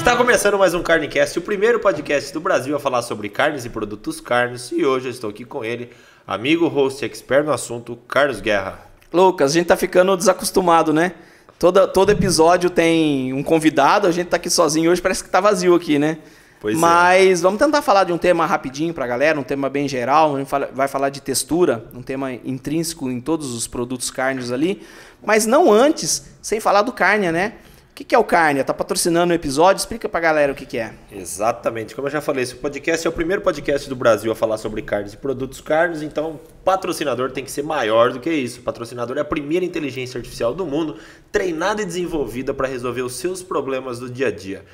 Está começando mais um Carnecast, o primeiro podcast do Brasil a falar sobre carnes e produtos carnes. E hoje eu estou aqui com ele, amigo, host, expert no assunto, Carlos Guerra. Lucas, a gente tá ficando desacostumado, né? Todo episódio tem um convidado, a gente tá aqui sozinho hoje, parece que tá vazio aqui, né? Pois Mas vamos tentar falar de um tema rapidinho pra galera, um tema bem geral. A gente vai falar de textura, um tema intrínseco em todos os produtos carnes ali. Mas não antes, sem falar do Carnia, né? O que é o Carnia? Tá patrocinando o episódio? Explica pra galera o que é. Exatamente, como eu já falei, esse podcast é o primeiro podcast do Brasil a falar sobre carnes e produtos carnes, então patrocinador tem que ser maior do que isso. O patrocinador é a primeira inteligência artificial do mundo, treinada e desenvolvida para resolver os seus problemas do dia a dia.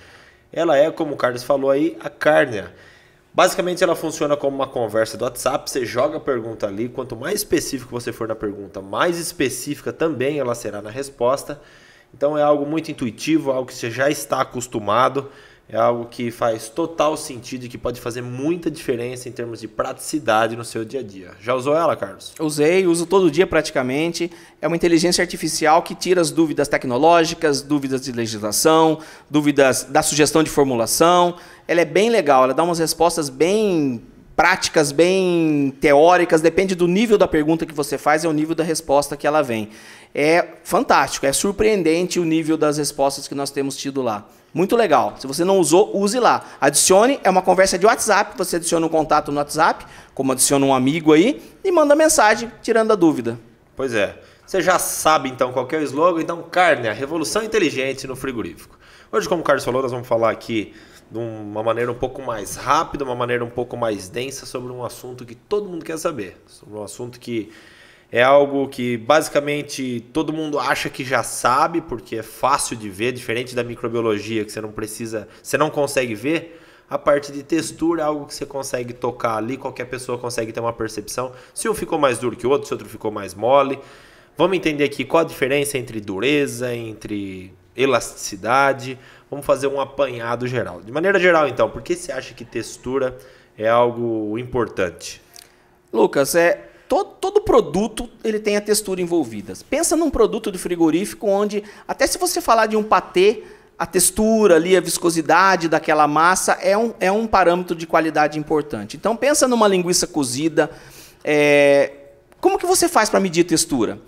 Ela é, como o Carlos falou aí, a Carnia. Basicamente ela funciona como uma conversa do WhatsApp, você joga a pergunta ali, quanto mais específico você for na pergunta, mais específica também ela será na resposta. Então é algo muito intuitivo, algo que você já está acostumado, é algo que faz total sentido e que pode fazer muita diferença em termos de praticidade no seu dia a dia. Já usou ela, Carlos? Uso todo dia praticamente. É uma inteligência artificial que tira as dúvidas tecnológicas, dúvidas de legislação, dúvidas da sugestão de formulação. Ela é bem legal, ela dá umas respostas bem práticas, bem teóricas, depende do nível da pergunta que você faz, é o nível da resposta que ela vem. É fantástico, é surpreendente o nível das respostas que nós temos tido lá. Muito legal. Se você não usou, use lá. Adicione, é uma conversa de WhatsApp, você adiciona um contato no WhatsApp, como adiciona um amigo aí, e manda mensagem tirando a dúvida. Pois é. Você já sabe então qual que é o slogan, então Carnia, revolução inteligente no frigorífico. Hoje, como o Carlos falou, nós vamos falar aqui de uma maneira um pouco mais rápida, uma maneira um pouco mais densa sobre um assunto que todo mundo quer saber. Sobre um assunto que é algo que basicamente todo mundo acha que já sabe, porque é fácil de ver, diferente da microbiologia que você não consegue ver. A parte de textura é algo que você consegue tocar ali, qualquer pessoa consegue ter uma percepção. Se um ficou mais duro que o outro, se outro ficou mais mole. Vamos entender aqui qual a diferença entre dureza, entre elasticidade. Vamos fazer um apanhado geral. De maneira geral, então, por que você acha que textura é algo importante? Lucas, todo produto ele tem a textura envolvida. Pensa num produto de frigorífico onde, até se você falar de um patê, a textura ali, a viscosidade daquela massa é um parâmetro de qualidade importante. Então pensa numa linguiça cozida. Como que você faz para medir textura?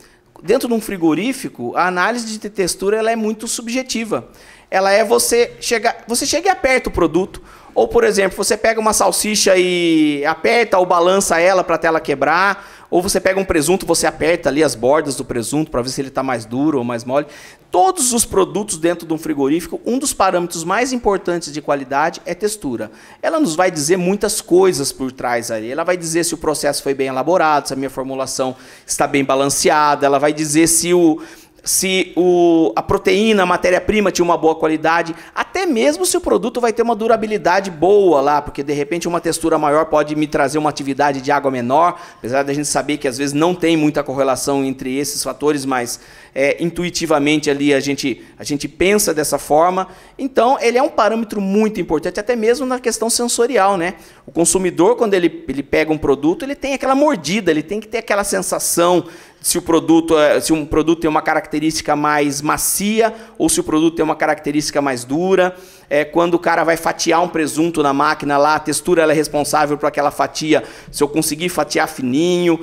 Dentro de um frigorífico, a análise de textura ela é muito subjetiva. Ela é você chega e aperta o produto. Ou, por exemplo, você pega uma salsicha e aperta ou balança ela para a tela quebrar. Ou você pega um presunto, você aperta ali as bordas do presunto para ver se ele está mais duro ou mais mole. Todos os produtos dentro de um frigorífico, um dos parâmetros mais importantes de qualidade é textura. Ela nos vai dizer muitas coisas por trás ali. Ela vai dizer se o processo foi bem elaborado, se a minha formulação está bem balanceada. Ela vai dizer se a proteína, a matéria-prima tinha uma boa qualidade, até mesmo se o produto vai ter uma durabilidade boa lá, porque de repente uma textura maior pode me trazer uma atividade de água menor, apesar da gente saber que às vezes não tem muita correlação entre esses fatores, mas intuitivamente ali a gente pensa dessa forma. Então ele é um parâmetro muito importante, até mesmo na questão sensorial, né? O consumidor, quando ele pega um produto, ele tem aquela mordida, ele tem que ter aquela sensação se um produto tem uma característica mais macia ou se o produto tem uma característica mais dura. Quando o cara vai fatiar um presunto na máquina lá, a textura ela é responsável por aquela fatia. Se eu conseguir fatiar fininho,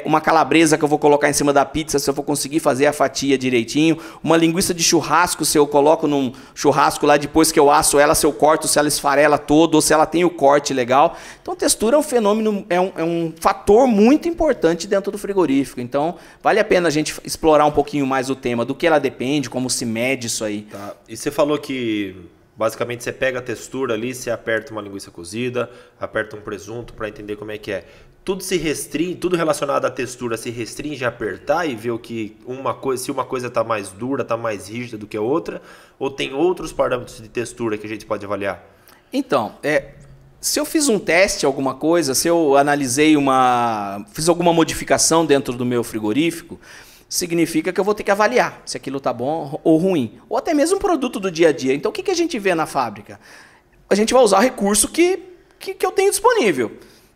uma calabresa que eu vou colocar em cima da pizza, se eu vou conseguir fazer a fatia direitinho. Uma linguiça de churrasco, se eu coloco num churrasco lá, depois que eu asso ela, se eu corto, se ela esfarela todo, ou se ela tem o corte legal. Então textura é um fenômeno, é um fator muito importante dentro do frigorífico. Então vale a pena a gente explorar um pouquinho mais o tema, do que ela depende, como se mede isso aí. Tá. E você falou que basicamente você pega a textura ali, você aperta uma linguiça cozida, aperta um presunto para entender como é que é. Tudo se restringe, tudo relacionado à textura se restringe a apertar e ver se uma coisa está mais dura, está mais rígida do que a outra, ou tem outros parâmetros de textura que a gente pode avaliar? Então, se eu fiz um teste, alguma coisa, se eu fiz alguma modificação dentro do meu frigorífico, significa que eu vou ter que avaliar se aquilo está bom ou ruim. Ou até mesmo um produto do dia a dia. Então o que a gente vê na fábrica? A gente vai usar o recurso que eu tenho disponível.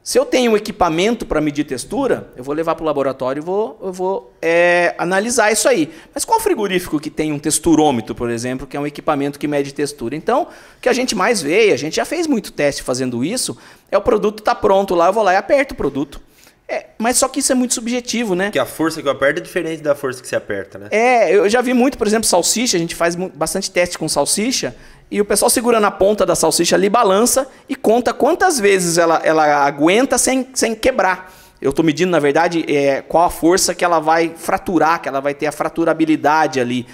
Se eu tenho um equipamento para medir textura, eu vou levar para o laboratório e vou analisar isso aí. Mas qual frigorífico que tem um texturômetro, por exemplo, que é um equipamento que mede textura? Então, o que a gente mais vê, a gente já fez muito teste fazendo isso, é o produto tá pronto lá, eu vou lá e aperto o produto. Mas só que isso é muito subjetivo, né? Porque a força que eu aperto é diferente da força que você aperta, né? Eu já vi muito, por exemplo, salsicha, a gente faz bastante teste com salsicha, e o pessoal segura na ponta da salsicha ali, balança e conta quantas vezes ela aguenta sem quebrar. Eu estou medindo, na verdade, qual a força que ela vai fraturar, que ela vai ter a fraturabilidade ali.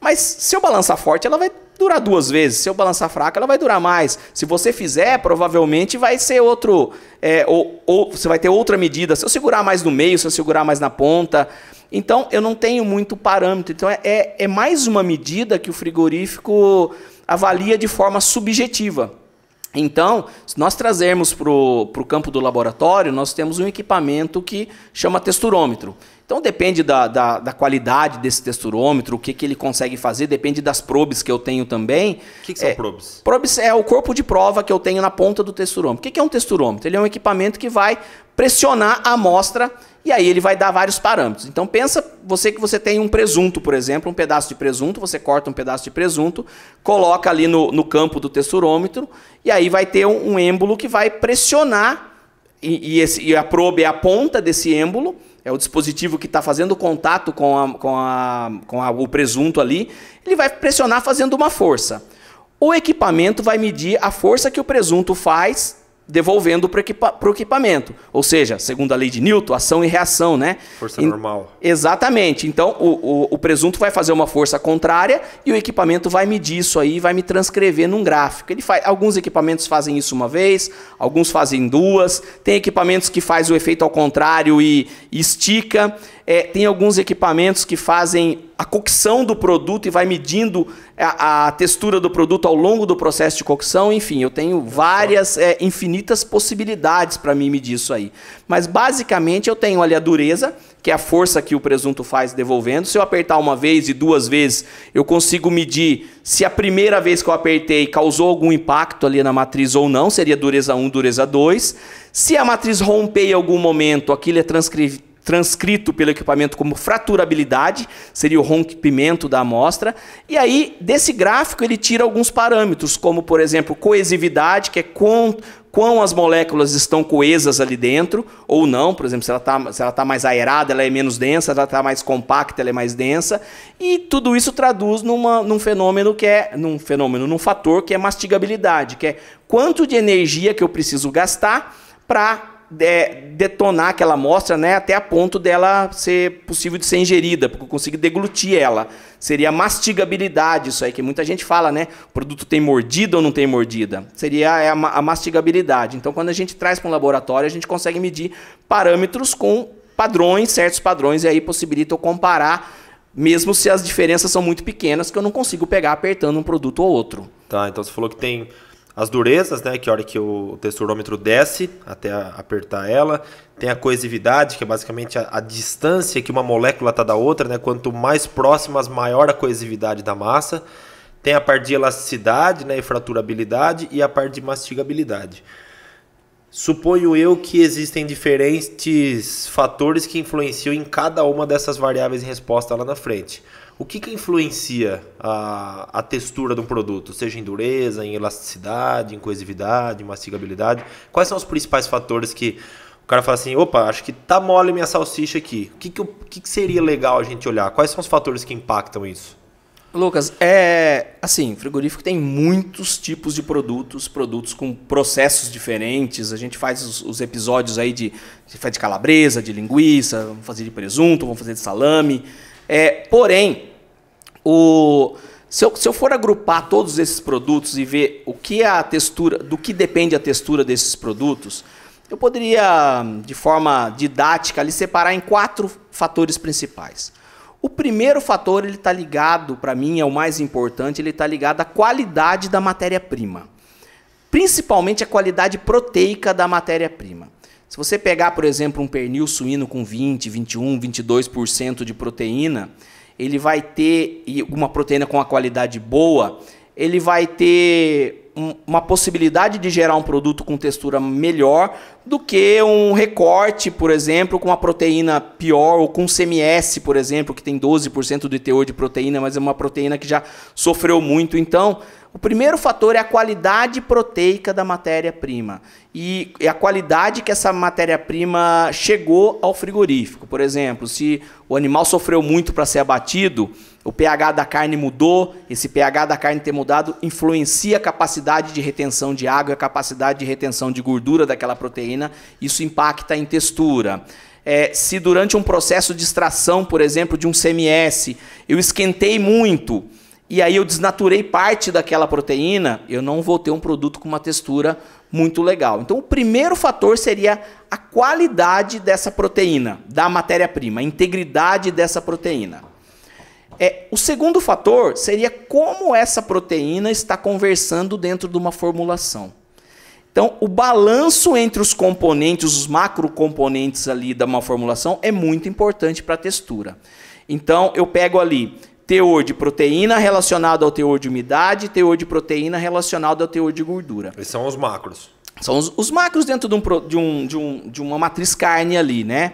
Mas se eu balançar forte, ela vai durar 2 vezes. Se eu balançar fraco, ela vai durar mais. Se você fizer, provavelmente vai ser outro... ou você vai ter outra medida. Se eu segurar mais no meio, se eu segurar mais na ponta... Então, eu não tenho muito parâmetro. Então, é mais uma medida que o frigorífico avalia de forma subjetiva. Então, se nós trazermos para o campo do laboratório, nós temos um equipamento que chama texturômetro. Então, depende da qualidade desse texturômetro, o que ele consegue fazer, depende das probes que eu tenho também. O que são probes? Probes é o corpo de prova que eu tenho na ponta do texturômetro. O que é um texturômetro? Ele é um equipamento que vai pressionar a amostra e aí ele vai dar vários parâmetros. Então, pensa que você tem um presunto, por exemplo, um pedaço de presunto, você corta um pedaço de presunto, coloca ali no campo do texturômetro e aí vai ter um êmbolo que vai pressionar e a probe é a ponta desse êmbolo. É o dispositivo que está fazendo contato com o presunto ali. Ele vai pressionar fazendo uma força. O equipamento vai medir a força que o presunto faz devolvendo para o equipamento. Ou seja, segundo a lei de Newton, ação e reação, né? Força normal. Exatamente. Então, o presunto vai fazer uma força contrária e o equipamento vai medir isso aí e vai me transcrever num gráfico. Alguns equipamentos fazem isso uma vez, alguns fazem 2. Tem equipamentos que fazem o efeito ao contrário e estica. Tem alguns equipamentos que fazem a cocção do produto e vai medindo a textura do produto ao longo do processo de cocção. Enfim, eu tenho várias, infinitas possibilidades para mim medir isso aí. Mas, basicamente, eu tenho ali a dureza, que é a força que o presunto faz devolvendo. Se eu apertar uma vez e 2 vezes, eu consigo medir se a primeira vez que eu apertei causou algum impacto ali na matriz ou não. Seria dureza 1, dureza 2. Se a matriz romper em algum momento, aquilo é transcrito pelo equipamento como fraturabilidade, seria o rompimento da amostra. E aí, desse gráfico, ele tira alguns parâmetros, como, por exemplo, coesividade, que é quão as moléculas estão coesas ali dentro, ou não. Por exemplo, se ela tá mais aerada, ela é menos densa, se ela está mais compacta, ela é mais densa. E tudo isso traduz num fator que é mastigabilidade, que é quanto de energia que eu preciso gastar para detonar aquela amostra, né, até a ponto dela ser possível de ser ingerida, porque eu consigo deglutir ela. Seria a mastigabilidade, isso aí que muita gente fala, né? O produto tem mordida ou não tem mordida? Seria a mastigabilidade. Então, quando a gente traz para um laboratório, a gente consegue medir parâmetros com padrões, certos padrões, e aí possibilita eu comparar, mesmo se as diferenças são muito pequenas, que eu não consigo pegar apertando um produto ou outro. Tá, então você falou que tem as durezas, né, que é a hora que o texturômetro desce até apertar ela. Tem a coesividade, que é basicamente a distância que uma molécula está da outra, né? Quanto mais próximas, maior a coesividade da massa. Tem a parte de elasticidade, né, e fraturabilidade, e a parte de mastigabilidade. Suponho eu que existem diferentes fatores que influenciam em cada uma dessas variáveis em resposta lá na frente. O que influencia a textura de um produto? Seja em dureza, em elasticidade, em coesividade, em mastigabilidade? Quais são os principais fatores que o cara fala assim, opa, acho que tá mole minha salsicha aqui. O que seria legal a gente olhar? Quais são os fatores que impactam isso? Lucas, assim, frigorífico tem muitos tipos de produtos com processos diferentes. A gente faz os episódios aí de calabresa, de linguiça, vamos fazer de presunto, vamos fazer de salame. Porém, se eu for agrupar todos esses produtos e ver o que é a textura, do que depende a textura desses produtos, eu poderia, de forma didática, ali separar em 4 fatores principais. O primeiro fator, ele está ligado, para mim é o mais importante, ele está ligado à qualidade da matéria-prima. Principalmente a qualidade proteica da matéria-prima. Se você pegar, por exemplo, um pernil suíno com 20, 21, 22% de proteína, ele vai ter uma proteína com uma qualidade boa, ele vai ter uma possibilidade de gerar um produto com textura melhor do que um recorte, por exemplo, com uma proteína pior, ou com um CMS, por exemplo, que tem 12% de teor de proteína, mas é uma proteína que já sofreu muito. Então, o primeiro fator é a qualidade proteica da matéria-prima e a qualidade que essa matéria-prima chegou ao frigorífico. Por exemplo, se o animal sofreu muito para ser abatido, o pH da carne mudou, esse pH da carne ter mudado influencia a capacidade de retenção de água, a capacidade de retenção de gordura daquela proteína, isso impacta em textura. Se durante um processo de extração, por exemplo, de um CMS, eu esquentei muito, e aí eu desnaturei parte daquela proteína, eu não vou ter um produto com uma textura muito legal. Então o primeiro fator seria a qualidade dessa proteína, da matéria-prima, a integridade dessa proteína. O segundo fator seria como essa proteína está conversando dentro de uma formulação. Então o balanço entre os componentes, os macrocomponentes ali de uma formulação é muito importante para a textura. Então eu pego ali teor de proteína relacionado ao teor de umidade, teor de proteína relacionado ao teor de gordura. Esses são os macros. São os macros dentro de uma matriz carne ali, né?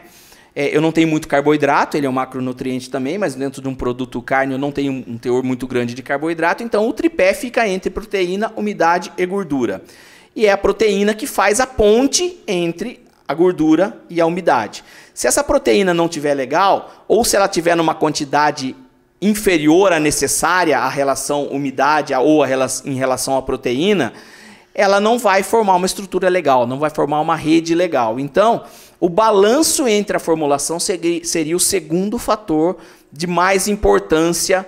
Eu não tenho muito carboidrato, ele é um macronutriente também, mas dentro de um produto carne eu não tenho um teor muito grande de carboidrato, então o tripé fica entre proteína, umidade e gordura. E é a proteína que faz a ponte entre a gordura e a umidade. Se essa proteína não estiver legal, ou se ela estiver numa quantidade inferior à necessária, à relação umidade ou em relação à proteína, ela não vai formar uma estrutura legal, não vai formar uma rede legal. Então, o balanço entre a formulação seria o segundo fator de mais importância,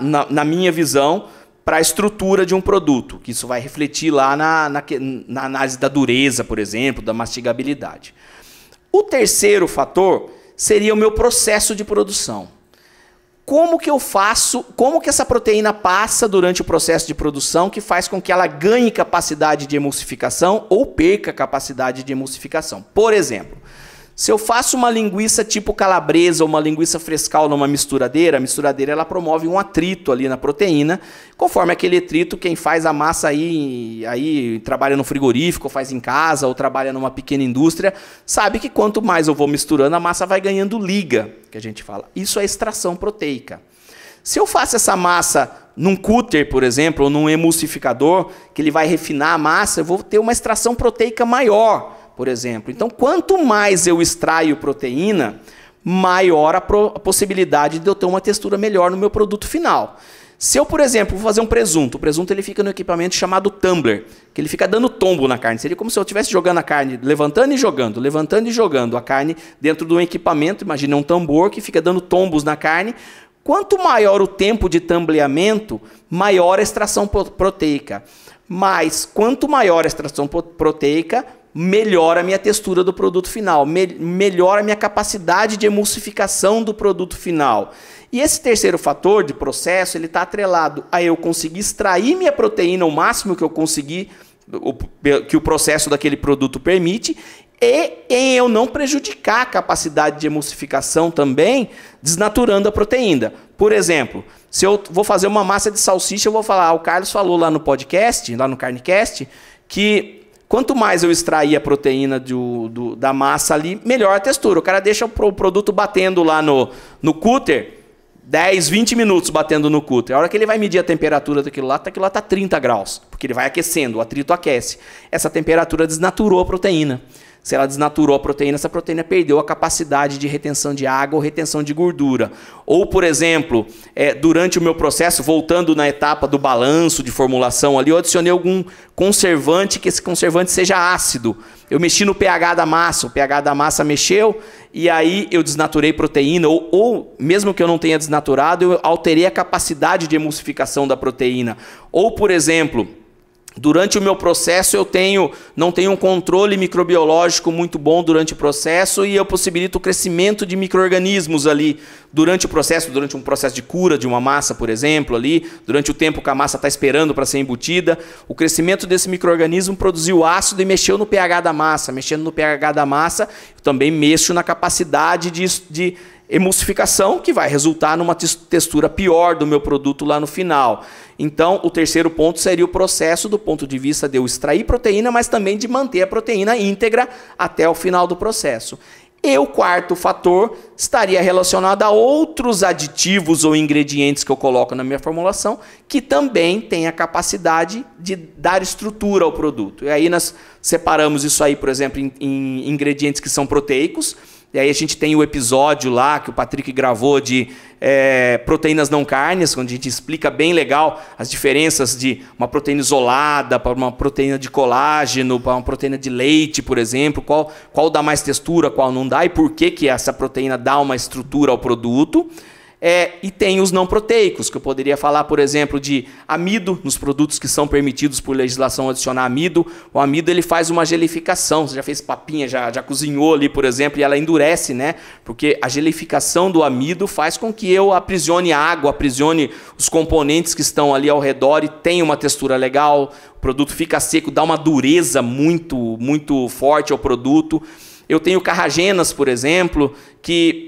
na minha visão, para a estrutura de um produto, que isso vai refletir lá na análise da dureza, por exemplo, da mastigabilidade. O terceiro fator seria o meu processo de produção. Como que eu faço, como que essa proteína passa durante o processo de produção que faz com que ela ganhe capacidade de emulsificação ou perca capacidade de emulsificação. Por exemplo, se eu faço uma linguiça tipo calabresa ou uma linguiça frescal numa misturadeira, a misturadeira ela promove um atrito ali na proteína, conforme aquele atrito quem faz a massa aí trabalha no frigorífico, ou faz em casa, ou trabalha numa pequena indústria, sabe que quanto mais eu vou misturando, a massa vai ganhando liga, que a gente fala. Isso é extração proteica. Se eu faço essa massa num cúter, por exemplo, ou num emulsificador, que ele vai refinar a massa, eu vou ter uma extração proteica maior, por exemplo. Então, quanto mais eu extraio proteína, maior a possibilidade de eu ter uma textura melhor no meu produto final. Se eu, por exemplo, vou fazer um presunto, o presunto ele fica no equipamento chamado tumbler, que ele fica dando tombo na carne. Seria como se eu estivesse jogando a carne, levantando e jogando a carne dentro de um equipamento, imagine um tambor que fica dando tombos na carne. Quanto maior o tempo de tambleamento, maior a extração proteica. Mas quanto maior a extração proteica, melhora a minha textura do produto final, melhora a minha capacidade de emulsificação do produto final. E esse terceiro fator de processo, ele está atrelado a eu conseguir extrair minha proteína o máximo que eu conseguir, que o processo daquele produto permite, e em eu não prejudicar a capacidade de emulsificação também, desnaturando a proteína. Por exemplo, se eu vou fazer uma massa de salsicha, eu vou falar, o Carlos falou lá no podcast, lá no Carnicast, que quanto mais eu extrair a proteína da massa ali, melhor a textura. O cara deixa o produto batendo lá no cúter, 10, 20 minutos batendo no cúter. A hora que ele vai medir a temperatura daquilo lá está 30 graus, porque ele vai aquecendo, o atrito aquece. Essa temperatura desnaturou a proteína. Se ela desnaturou a proteína, essa proteína perdeu a capacidade de retenção de água ou retenção de gordura. Ou, por exemplo, durante o meu processo, voltando na etapa do balanço de formulação ali, eu adicionei algum conservante, que esse conservante seja ácido. Eu mexi no pH da massa, o pH da massa mexeu, e aí eu desnaturei proteína, ou mesmo que eu não tenha desnaturado, eu alterei a capacidade de emulsificação da proteína. Ou, por exemplo, durante o meu processo eu não tenho um controle microbiológico muito bom durante o processo e eu possibilito o crescimento de micro-organismos ali durante o processo, durante um processo de cura de uma massa, por exemplo, ali, durante o tempo que a massa está esperando para ser embutida. O crescimento desse micro-organismo produziu ácido e mexeu no pH da massa. Mexendo no pH da massa, eu também mexo na capacidade de emulsificação, que vai resultar numa textura pior do meu produto lá no final. Então, o terceiro ponto seria o processo do ponto de vista de eu extrair proteína, mas também de manter a proteína íntegra até o final do processo. E o quarto fator estaria relacionado a outros aditivos ou ingredientes que eu coloco na minha formulação, que também têm a capacidade de dar estrutura ao produto. E aí nós separamos isso aí, por exemplo, em ingredientes que são proteicos. E aí a gente tem o episódio lá que o Patrick gravou de proteínas não carnes, onde a gente explica bem legal as diferenças de uma proteína isolada para uma proteína de colágeno, para uma proteína de leite, por exemplo, qual dá mais textura, qual não dá, e por que essa proteína dá uma estrutura ao produto. E tem os não proteicos, que eu poderia falar, por exemplo, de amido, nos produtos que são permitidos por legislação adicionar amido. O amido ele faz uma gelificação, você já fez papinha, já cozinhou ali, por exemplo, e ela endurece, né? Porque a gelificação do amido faz com que eu aprisione a água, aprisione os componentes que estão ali ao redor e tenha uma textura legal, o produto fica seco, dá uma dureza muito, muito forte ao produto. Eu tenho carragenas, por exemplo, que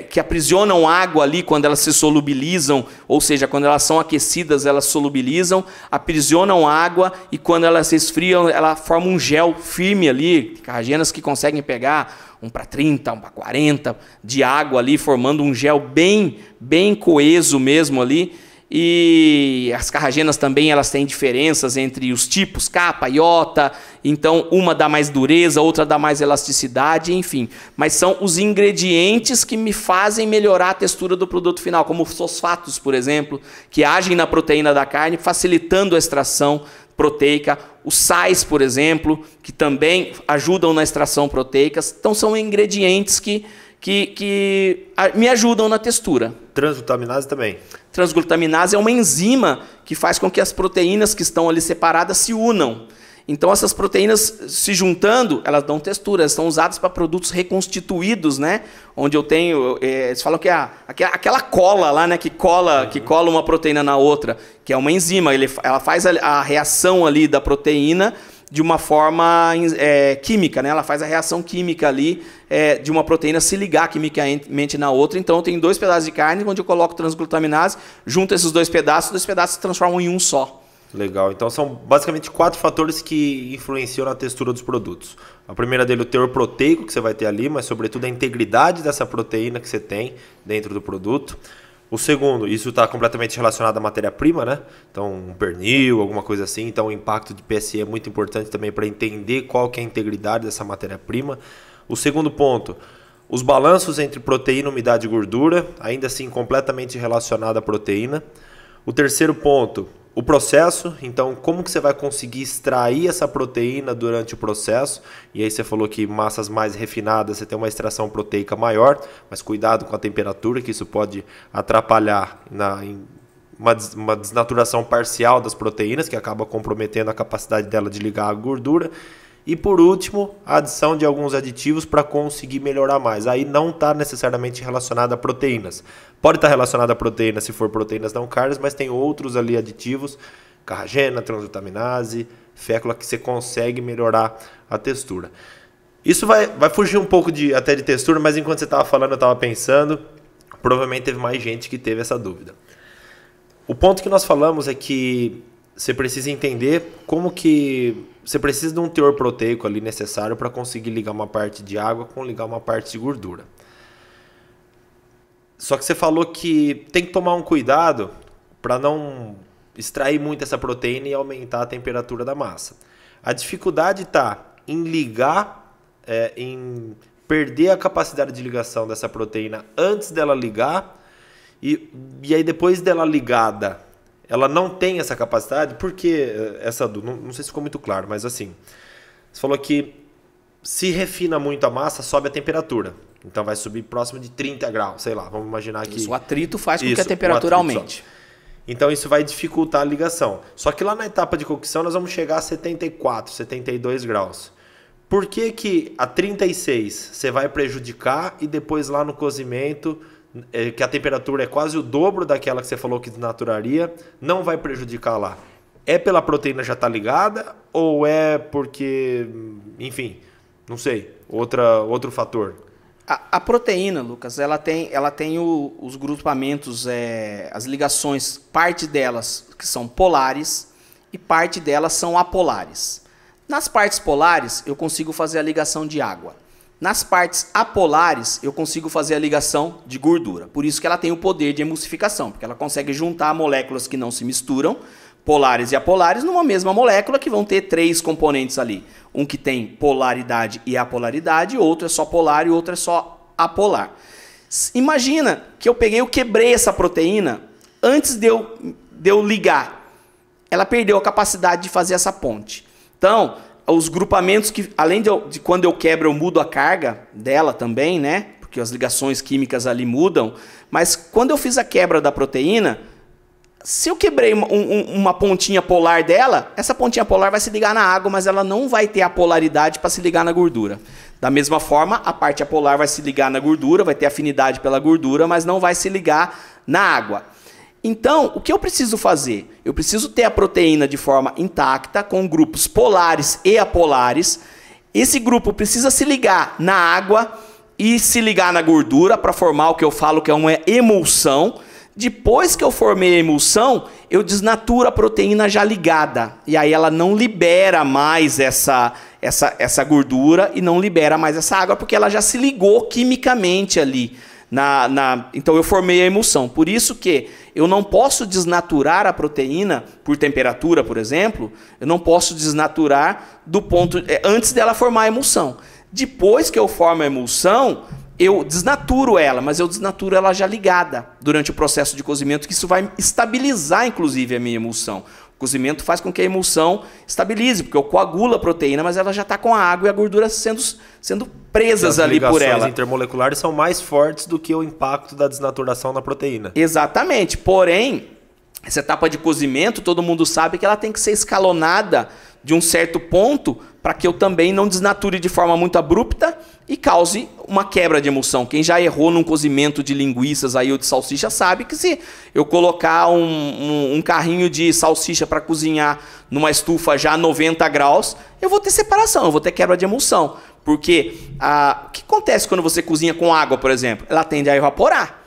que aprisionam água ali quando elas se solubilizam, ou seja, quando elas são aquecidas, elas solubilizam, aprisionam água e quando elas se esfriam, ela forma um gel firme ali. Carragenas que conseguem pegar 1:30, 1:40 de água ali, formando um gel bem coeso mesmo ali. E as carragenas também elas têm diferenças entre os tipos, capa, iota, então uma dá mais dureza, outra dá mais elasticidade, enfim. Mas são os ingredientes que me fazem melhorar a textura do produto final, como os fosfatos, por exemplo, que agem na proteína da carne, facilitando a extração proteica. Os sais, por exemplo, que também ajudam na extração proteica. Então são ingredientes que me ajudam na textura. Transglutaminase também. Transglutaminase é uma enzima que faz com que as proteínas que estão ali separadas se unam. Então essas proteínas se juntando, elas dão textura, elas são usadas para produtos reconstituídos, né? Onde eu tenho, eles falam que aquela cola lá, né, que cola uma proteína na outra, que é uma enzima, ela faz a reação ali da proteína de uma forma química, né? Ela faz a reação química ali de uma proteína se ligar quimicamente na outra. Então eu tenho 2 pedaços de carne, onde eu coloco transglutaminase, junto esses 2 pedaços se transformam em um só. Legal, então são basicamente 4 fatores que influenciam na textura dos produtos. A primeira dele é o teor proteico que você vai ter ali, mas sobretudo a integridade dessa proteína que você tem dentro do produto. O segundo, isso está completamente relacionado à matéria-prima, né? Então, um pernil, alguma coisa assim. Então, o impacto de PSE é muito importante também para entender qual que é a integridade dessa matéria-prima. O segundo ponto, os balanços entre proteína, umidade e gordura, ainda assim completamente relacionado à proteína. O terceiro ponto, o processo, então como que você vai conseguir extrair essa proteína durante o processo. E aí você falou que massas mais refinadas você tem uma extração proteica maior, mas cuidado com a temperatura, que isso pode atrapalhar em uma desnaturação parcial das proteínas, que acaba comprometendo a capacidade dela de ligar à gordura. E por último, a adição de alguns aditivos para conseguir melhorar mais. Aí não está necessariamente relacionado a proteínas. Pode estar relacionado a proteínas se for proteínas não carnes, mas tem outros ali aditivos, carragena, transglutaminase, fécula, que você consegue melhorar a textura. Isso vai fugir um pouco até de textura, mas enquanto você estava falando, eu estava pensando, provavelmente teve mais gente que teve essa dúvida. O ponto que nós falamos é que você precisa entender como que você precisa de um teor proteico ali necessário para conseguir ligar uma parte de água com ligar uma parte de gordura. Só que você falou que tem que tomar um cuidado para não extrair muito essa proteína e aumentar a temperatura da massa. A dificuldade está em ligar, em perder a capacidade de ligação dessa proteína antes dela ligar e aí depois dela ligada ela não tem essa capacidade, porque não sei se ficou muito claro, mas assim, você falou que se refina muito a massa, sobe a temperatura. Então vai subir próximo de 30 graus, sei lá, vamos imaginar que... Isso, o atrito faz com que a temperatura aumente. Então isso vai dificultar a ligação. Só que lá na etapa de cocção nós vamos chegar a 74, 72 graus. Por que a 36 você vai prejudicar e depois lá no cozimento, que a temperatura é quase o dobro daquela que você falou que desnaturaria, não vai prejudicar lá? É pela proteína já estar ligada ou é porque, enfim, não sei, outro fator? A proteína, Lucas, ela tem os grupamentos, as ligações, parte delas que são polares e parte delas são apolares. Nas partes polares, eu consigo fazer a ligação de água. Nas partes apolares, eu consigo fazer a ligação de gordura. Por isso que ela tem o poder de emulsificação, porque ela consegue juntar moléculas que não se misturam, polares e apolares, numa mesma molécula que vão ter 3 componentes ali. Um que tem polaridade e apolaridade, outro é só polar e outro é só apolar. Imagina que eu quebrei essa proteína antes de eu ligar. Ela perdeu a capacidade de fazer essa ponte. Então, os grupamentos que, além de quando eu quebro, eu mudo a carga dela também, né? Porque as ligações químicas ali mudam. Mas quando eu fiz a quebra da proteína, se eu quebrei uma pontinha polar dela, essa pontinha polar vai se ligar na água, mas ela não vai ter a polaridade para se ligar na gordura. Da mesma forma, a parte apolar vai se ligar na gordura, vai ter afinidade pela gordura, mas não vai se ligar na água. Então, o que eu preciso fazer? Eu preciso ter a proteína de forma intacta, com grupos polares e apolares. Esse grupo precisa se ligar na água e se ligar na gordura para formar o que eu falo que é uma emulsão. Depois que eu formei a emulsão, eu desnaturo a proteína já ligada. E aí ela não libera mais essa gordura e não libera mais essa água, porque ela já se ligou quimicamente ali. Então eu formei a emulsão. Por isso que eu não posso desnaturar a proteína por temperatura, por exemplo. Eu não posso desnaturar antes dela formar a emulsão. Depois que eu formo a emulsão, eu desnaturo ela, mas eu desnaturo ela já ligada durante o processo de cozimento, que isso vai estabilizar, inclusive, a minha emulsão. O cozimento faz com que a emulsão estabilize, porque eu coagulo a proteína, mas ela já está com a água e a gordura sendo presas ali por ela. As ligações intermoleculares são mais fortes do que o impacto da desnaturação na proteína. Exatamente. Porém, essa etapa de cozimento, todo mundo sabe que ela tem que ser escalonada de um certo ponto para que eu também não desnature de forma muito abrupta e cause uma quebra de emulsão. Quem já errou num cozimento de linguiças aí ou de salsicha sabe que se eu colocar um carrinho de salsicha para cozinhar numa estufa já a 90 graus, eu vou ter separação, eu vou ter quebra de emulsão. Porque o que acontece quando você cozinha com água, por exemplo? Ela tende a evaporar.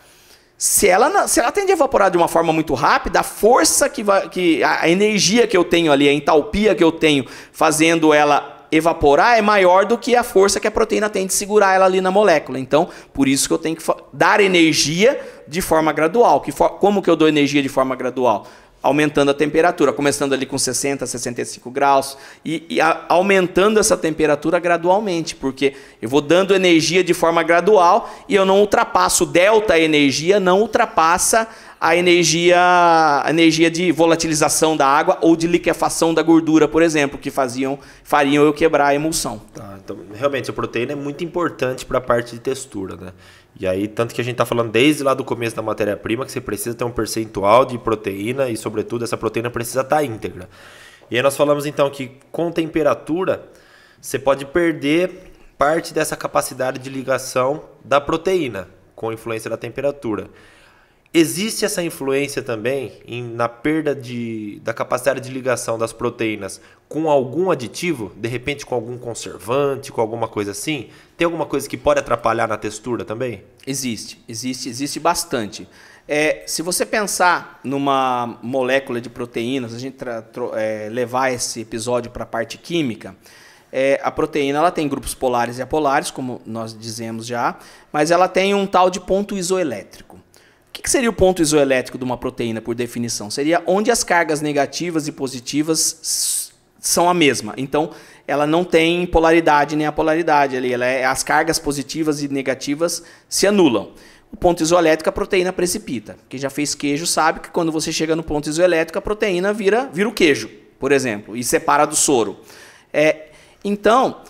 Se ela tende a evaporar de uma forma muito rápida, a força a energia que eu tenho ali, a entalpia que eu tenho fazendo ela evaporar é maior do que a força que a proteína tem de segurar ela ali na molécula. Então, por isso que eu tenho que dar energia de forma gradual. Como que eu dou energia de forma gradual? Aumentando a temperatura, começando ali com 60, 65 graus e aumentando essa temperatura gradualmente, porque eu vou dando energia de forma gradual e eu não ultrapasso o delta energia, não ultrapassa a energia de volatilização da água ou de liquefação da gordura, por exemplo, que fariam eu quebrar a emulsão. Tá, então, realmente, a proteína é muito importante para a parte de textura, né? E aí, tanto que a gente está falando desde lá do começo da matéria-prima, que você precisa ter um percentual de proteína e, sobretudo, essa proteína precisa estar íntegra. E aí nós falamos, então, que com temperatura, você pode perder parte dessa capacidade de ligação da proteína, com a influência da temperatura. Existe essa influência também na perda da capacidade de ligação das proteínas com algum aditivo? De repente com algum conservante, com alguma coisa assim? Tem alguma coisa que pode atrapalhar na textura também? Existe bastante. Se você pensar numa molécula de proteínas, a gente levar esse episódio para a parte química, a proteína ela tem grupos polares e apolares, como nós dizemos já, mas ela tem um tal de ponto isoelétrico. O que seria o ponto isoelétrico de uma proteína, por definição? Seria onde as cargas negativas e positivas são a mesma. Então, ela não tem polaridade nem apolaridade. As cargas positivas e negativas se anulam. O ponto isoelétrico, a proteína precipita. Quem já fez queijo sabe que quando você chega no ponto isoelétrico, a proteína vira o queijo, por exemplo, e separa do soro. Então,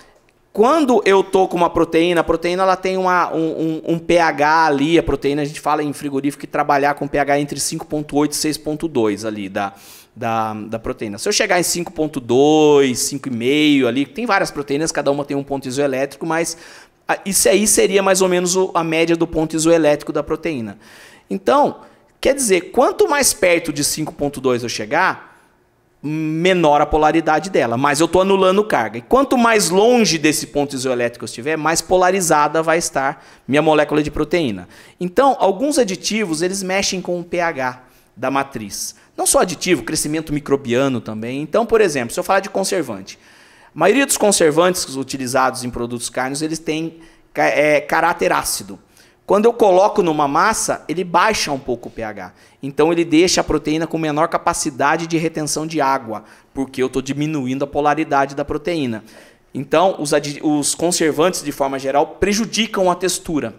quando eu estou com uma proteína, a proteína ela tem um pH ali, a proteína a gente fala em frigorífico que trabalhar com pH entre 5.8 e 6.2 ali da proteína. Se eu chegar em 5.2, 5,5 ali, tem várias proteínas, cada uma tem um ponto isoelétrico, mas isso aí seria mais ou menos a média do ponto isoelétrico da proteína. Então, quer dizer, quanto mais perto de 5.2 eu chegar, menor a polaridade dela, mas eu estou anulando carga. E quanto mais longe desse ponto isoelétrico eu estiver, mais polarizada vai estar minha molécula de proteína. Então, alguns aditivos, eles mexem com o pH da matriz. Não só aditivo, crescimento microbiano também. Então, por exemplo, se eu falar de conservante, a maioria dos conservantes utilizados em produtos carnes, eles têm caráter ácido. Quando eu coloco numa massa, ele baixa um pouco o pH. Então ele deixa a proteína com menor capacidade de retenção de água, porque eu estou diminuindo a polaridade da proteína. Então os conservantes, de forma geral, prejudicam a textura.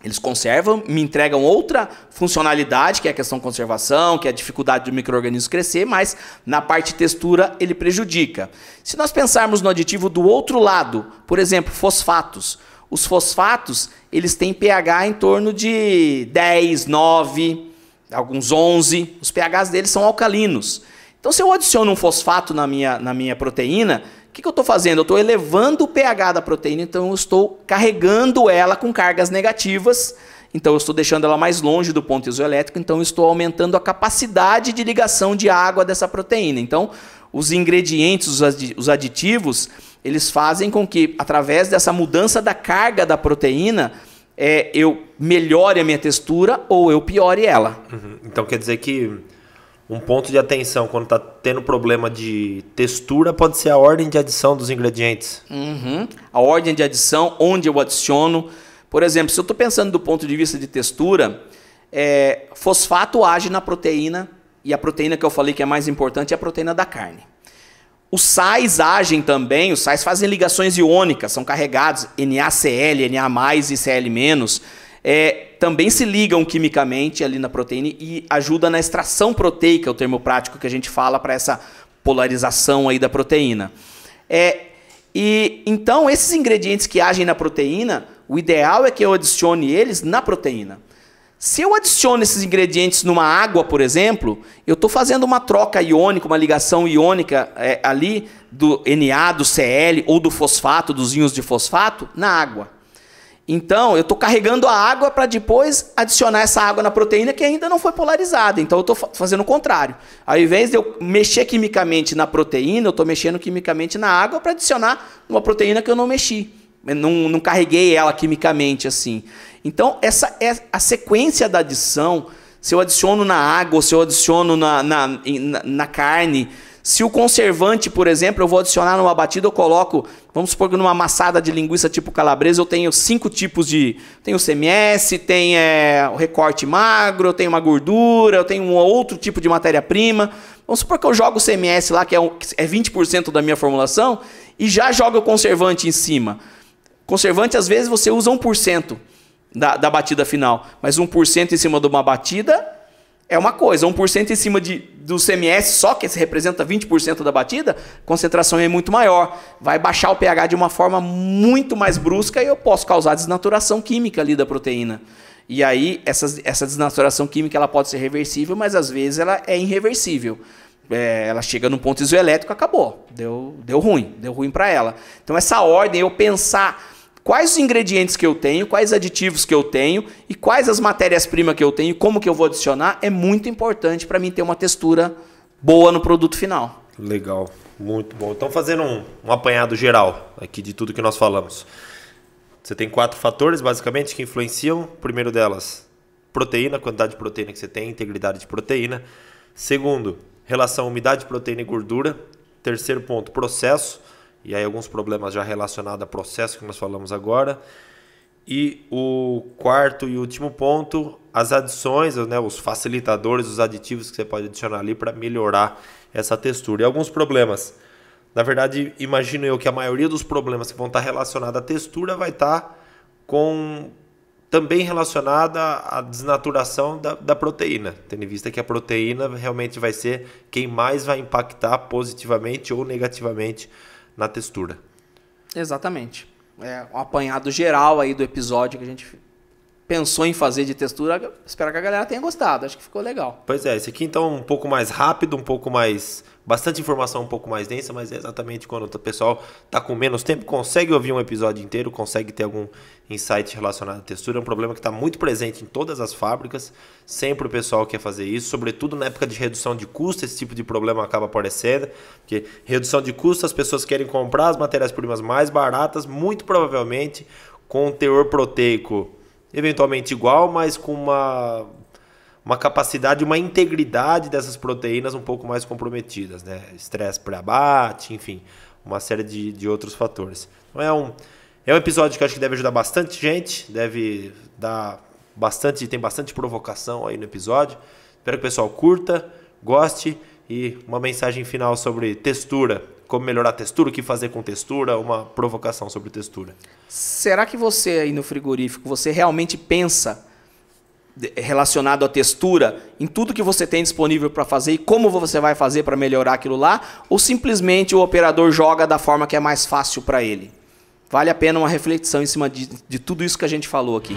Eles conservam, me entregam outra funcionalidade, que é a questão de conservação, que é a dificuldade do micro-organismo crescer, mas na parte de textura ele prejudica. Se nós pensarmos no aditivo do outro lado, por exemplo, fosfatos. Os fosfatos, eles têm pH em torno de 10, 9, alguns 11. Os pHs deles são alcalinos. Então, se eu adiciono um fosfato na minha proteína, o que eu estou fazendo? Eu estou elevando o pH da proteína, então eu estou carregando ela com cargas negativas. Então, eu estou deixando ela mais longe do ponto isoelétrico, então eu estou aumentando a capacidade de ligação de água dessa proteína. Então, os ingredientes, os aditivos, eles fazem com que, através dessa mudança da carga da proteína, eu melhore a minha textura ou eu piore ela. Uhum. Então quer dizer que um ponto de atenção quando está tendo problema de textura pode ser a ordem de adição dos ingredientes. Uhum. A ordem de adição, onde eu adiciono. Por exemplo, se eu estou pensando do ponto de vista de textura, fosfato age na proteína, e a proteína que eu falei que é mais importante é a proteína da carne. Os sais agem também, os sais fazem ligações iônicas, são carregados, NaCl, Na+, e Cl-, também se ligam quimicamente ali na proteína e ajuda na extração proteica, o termo prático que a gente fala para essa polarização aí da proteína. Então, esses ingredientes que agem na proteína, o ideal é que eu adicione eles na proteína. Se eu adiciono esses ingredientes numa água, por exemplo, eu estou fazendo uma troca iônica, uma ligação iônica ali do Na, do Cl ou do fosfato, dos íons de fosfato, na água. Então, eu estou carregando a água para depois adicionar essa água na proteína que ainda não foi polarizada. Então, eu estou fazendo o contrário. Ao invés de eu mexer quimicamente na proteína, eu estou mexendo quimicamente na água para adicionar uma proteína que eu não mexi. Não carreguei ela quimicamente assim. Então, essa é a sequência da adição. Se eu adiciono na água, ou se eu adiciono na carne. Se o conservante, por exemplo, eu vou adicionar numa batida, eu coloco, vamos supor que numa amassada de linguiça tipo calabresa, eu tenho 5 tipos de... Tem o CMS, tem o recorte magro, eu tenho uma gordura, eu tenho um outro tipo de matéria-prima. Vamos supor que eu jogo o CMS lá, que é 20% da minha formulação, e já jogo o conservante em cima. Conservante, às vezes, você usa 1%. Da batida final, mas 1% em cima de uma batida é uma coisa, 1% em cima do CMS só, que representa 20% da batida, a concentração é muito maior, vai baixar o pH de uma forma muito mais brusca e eu posso causar desnaturação química ali da proteína. E aí, essa desnaturação química ela pode ser reversível, mas às vezes ela é irreversível. Ela chega num ponto isoelétrico, acabou, deu ruim para ela. Então essa ordem, eu pensar quais os ingredientes que eu tenho, quais aditivos que eu tenho e quais as matérias-primas que eu tenho, como que eu vou adicionar, é muito importante para mim ter uma textura boa no produto final. Legal, muito bom. Então, fazendo um apanhado geral aqui de tudo que nós falamos. Você tem 4 fatores, basicamente, que influenciam. O primeiro delas, proteína, quantidade de proteína que você tem, integridade de proteína. Segundo, relação umidade, proteína e gordura. Terceiro ponto, processo. E aí alguns problemas já relacionados a processo que nós falamos agora. E o quarto e último ponto, as adições, né, os facilitadores, os aditivos que você pode adicionar ali para melhorar essa textura. E alguns problemas. Na verdade, imagino eu que a maioria dos problemas que vão estar relacionados à textura vai estar também relacionada à desnaturação da proteína. Tendo em vista que a proteína realmente vai ser quem mais vai impactar positivamente ou negativamente na textura. Exatamente. É um apanhado geral aí do episódio que a gente pensou em fazer de textura, espero que a galera tenha gostado, acho que ficou legal. Pois é, esse aqui então um pouco mais rápido, um pouco mais... bastante informação um pouco mais densa, mas é exatamente quando o pessoal está com menos tempo, consegue ouvir um episódio inteiro, consegue ter algum insight relacionado à textura. É um problema que está muito presente em todas as fábricas, sempre o pessoal quer fazer isso, sobretudo na época de redução de custo, esse tipo de problema acaba aparecendo, porque redução de custo, as pessoas querem comprar as matérias-primas mais baratas, muito provavelmente com um teor proteico eventualmente igual, mas com uma capacidade, uma integridade dessas proteínas um pouco mais comprometidas, né? Estresse pré-abate, enfim, uma série de outros fatores. Então é um episódio que eu acho que deve ajudar bastante gente, deve dar bastante, tem bastante provocação aí no episódio. Espero que o pessoal curta, goste e uma mensagem final sobre textura, como melhorar a textura, o que fazer com textura, uma provocação sobre textura. Será que você aí no frigorífico, você realmente pensa relacionado à textura, em tudo que você tem disponível para fazer e como você vai fazer para melhorar aquilo lá, ou simplesmente o operador joga da forma que é mais fácil para ele? Vale a pena uma reflexão em cima de tudo isso que a gente falou aqui.